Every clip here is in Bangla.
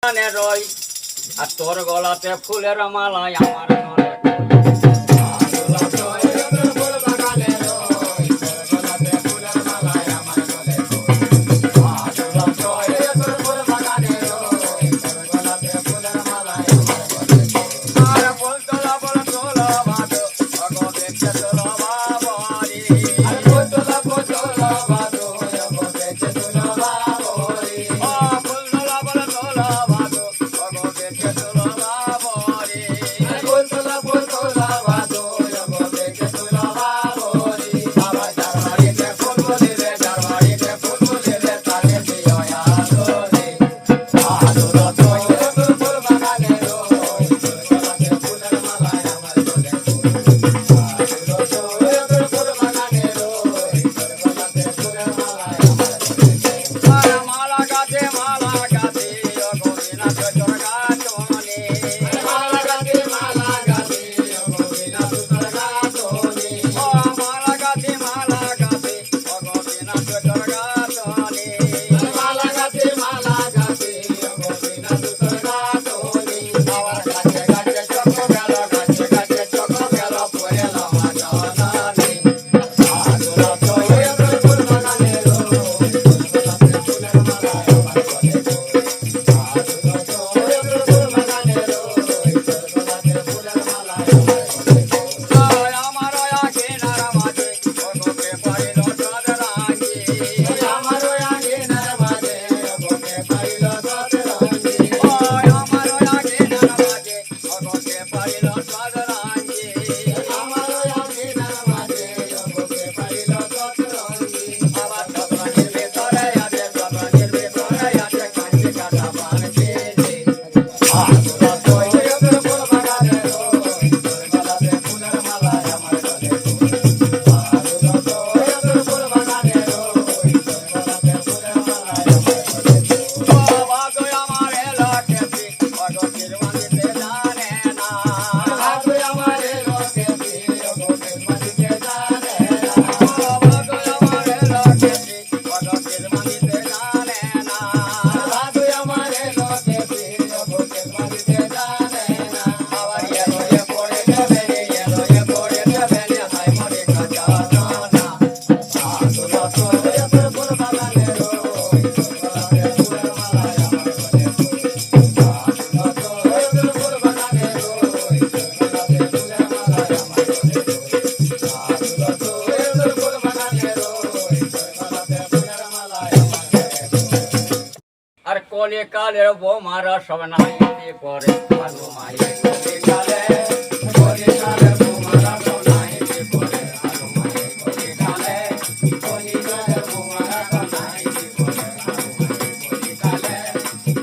রই আর তোর গলাতে ফুলের মালায় আমার নরে কলে কালের বোমারা সব নাই করে ভালো মায়ে কলে কালে কলে কালের বোমারা সব নাই করে ভালো মায়ে কলে কালে কলে কালের বোমারা সব নাই করে ভালো মায়ে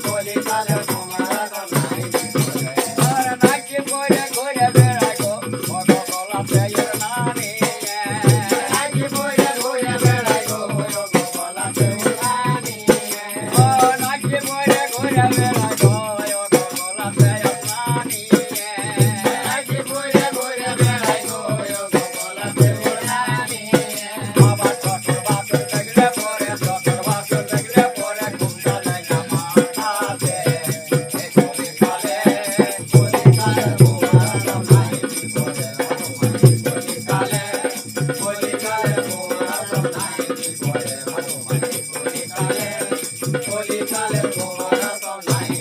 কলে কালের বোমারা সব নাই করে আর নাকি করে করে বেড়াই গো গলা পেয়ের নানি নাকি করে করে বেড়াই গো গলা পেয়ের নানি Holy,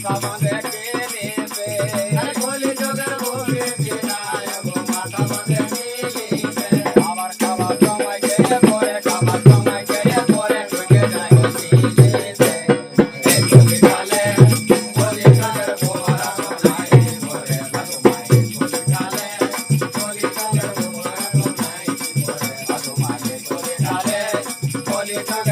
মাথা বাঁধে কে নেবে আরে কলি যোগের ভোগে বিদায় গো মাথা বাঁধে নিলিবে আবার খাবার সময় গেলে পরে খাবার সময় গেলে পরে ঢুকে যায় দিলিতে এই কলিকালে কলিকালের পোহারা সোনাই করে সাধু মায়ের কলিকালে কলিকালের পোহারা সোনাই করে সাধু মায়ের কলিকালে কলিকালে